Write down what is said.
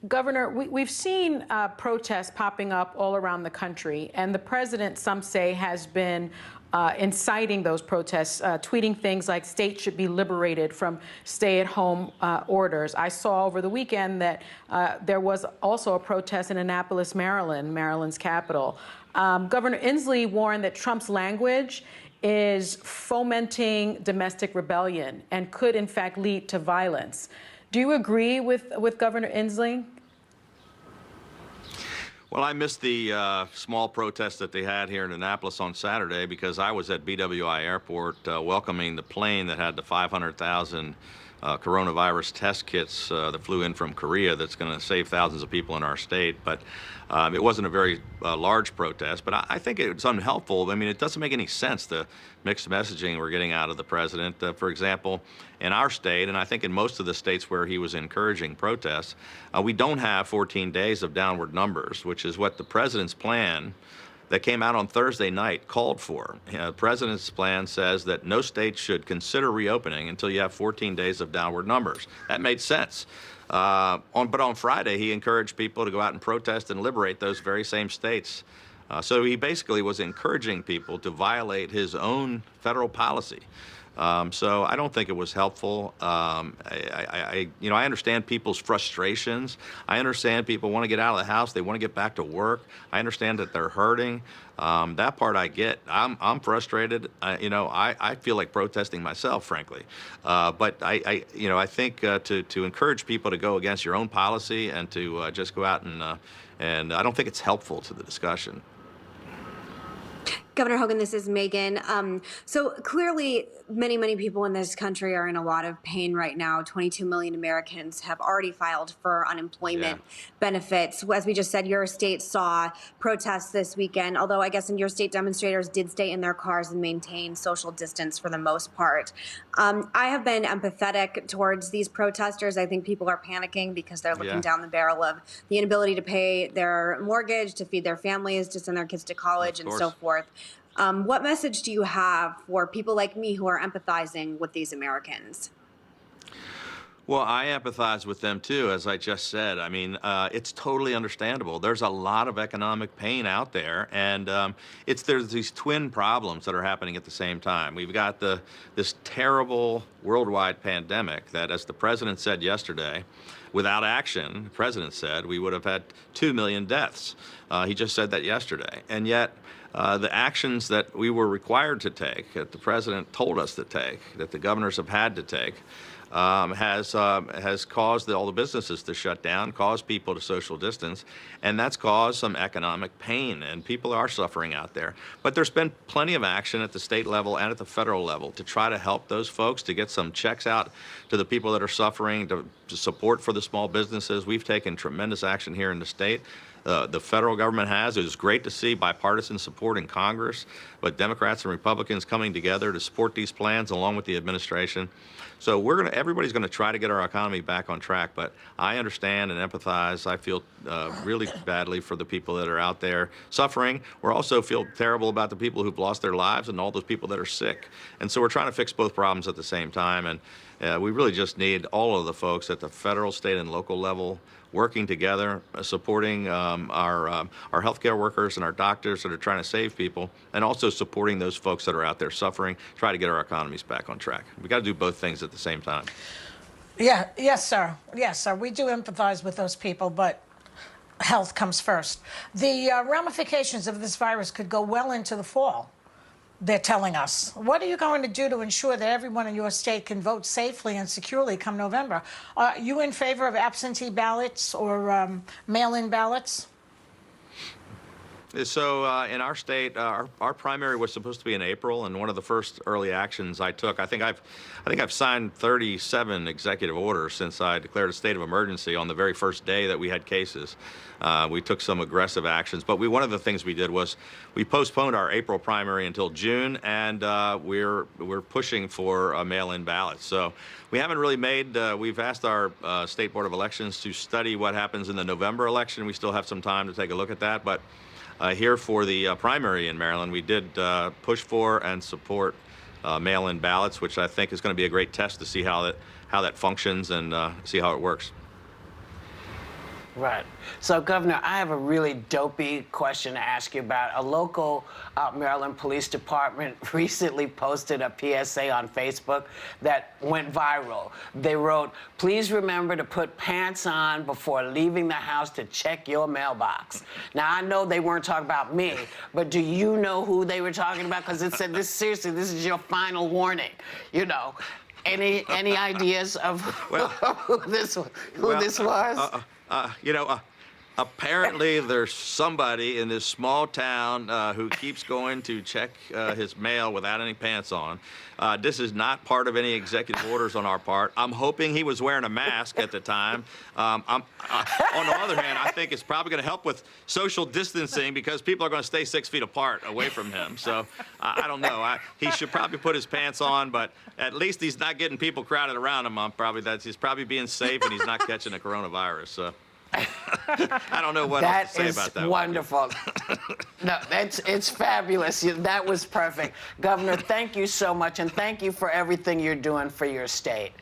Governor, we've seen protests popping up all around the country, and the president, some say, has been inciting those protests, tweeting things like states should be liberated from stay-at-home orders. I saw over the weekend that there was also a protest in Annapolis, Maryland, Maryland's capital. Governor Inslee warned that Trump's language is fomenting domestic rebellion and could, in fact, lead to violence. Do you agree with Governor Inslee? Well, I missed the small protest that they had here in Annapolis on Saturday because I was at BWI Airport welcoming the plane that had the 500,000 coronavirus test kits that flew in from Korea that's going to save thousands of people in our state. But it wasn't a very large protest, but I think it's unhelpful. I mean, it doesn't make any sense, the mixed messaging we're getting out of the president. For example, in our state, and I think in most of the states where he was encouraging protests, we don't have 14 days of downward numbers, which is what the president's plan that came out on Thursday night called for. The president's plan says that no state should consider reopening until you have 14 days of downward numbers. That made sense. But on Friday, he encouraged people to go out and protest and liberate those very same states. So he basically was encouraging people to violate his own federal policy. So I don't think it was helpful. I understand people's frustrations. I understand people want to get out of the house. They want to get back to work. I understand that they're hurting. That part I get. I'm frustrated. I feel like protesting myself, frankly. But I think to encourage people to go against your own policy and to just go out and I don't think it's helpful to the discussion. Governor Hogan, this is Megan. So clearly, many people in this country are in a lot of pain right now. 22 million Americans have already filed for unemployment benefits. As we just said, your state saw protests this weekend, although I guess in your state, demonstrators did stay in their cars and maintain social distance for the most part. I have been empathetic towards these protesters. I think people are panicking because they're looking down the barrel of the inability to pay their mortgage, to feed their families, to send their kids to college, and so forth. What message do you have for people like me who are empathizing with these Americans? Well, I empathize with them too, as I just said. I mean, it's totally understandable. There's a lot of economic pain out there, and there's these twin problems that are happening at the same time. We've got this terrible worldwide pandemic that, as the president said yesterday, without action, the president said, we would have had 2 million deaths. He just said that yesterday, and yet the actions that we were required to take, that the president told us to take, that the governors have had to take, has caused all the businesses to shut down, caused people to social distance, and that's caused some economic pain, and people are suffering out there. But there's been plenty of action at the state level and at the federal level to try to help those folks, to get some checks out to the people that are suffering, to support for the small businesses. We've taken tremendous action here in the state. The federal government has. It was great to see bipartisan support in Congress, but Democrats and Republicans coming together to support these plans along with the administration. So everybody's going to try to get our economy back on track, but I understand and empathize. I feel really badly for the people that are out there suffering. We also feel terrible about the people who've lost their lives and all those people that are sick. And so we're trying to fix both problems at the same time, and we really just need all of the folks at the federal, state, and local level working together, supporting our healthcare workers and our doctors that are trying to save people, and also supporting those folks that are out there suffering, try to get our economies back on track. We've got to do both things at the same time. Yes, sir. Yes, sir. We do empathize with those people, but health comes first. The ramifications of this virus could go well into the fall, they're telling us. What are you going to do to ensure that everyone in your state can vote safely and securely come November? Are you in favor of absentee ballots or mail-in ballots? So in our state, our primary was supposed to be in April, and one of the first early actions I took, I think I've signed 37 executive orders since I declared a state of emergency on the very first day that we had cases. We took some aggressive actions, but one of the things we did was we postponed our April primary until June, and we're pushing for mail-in ballots. So we haven't really we've asked our State Board of Elections to study what happens in the November election. We still have some time to take a look at that, but here for the primary in Maryland, we did push for and support mail-in ballots, which I think is going to be a great test to see how that functions and see how it works. Right. So, Governor, I have a really dopey question to ask you about. A local Maryland Police Department recently posted a PSA on Facebook that went viral. They wrote, "Please remember to put pants on before leaving the house to check your mailbox." Now, I know they weren't talking about me, but do you know who they were talking about? Because it said, seriously, this is your final warning, you know. Any ideas of who this was? Apparently there's somebody in this small town who keeps going to check his mail without any pants on. This is not part of any executive orders on our part. I'm hoping he was wearing a mask at the time. On the other hand, I think it's probably going to help with social distancing because people are going to stay 6 feet apart away from him. So I don't know. He should probably put his pants on, but at least he's not getting people crowded around him. He's probably being safe and he's not catching the coronavirus. So. I don't know what else to say about that. That is wonderful. No, it's fabulous. That was perfect. Governor, thank you so much, and thank you for everything you're doing for your state.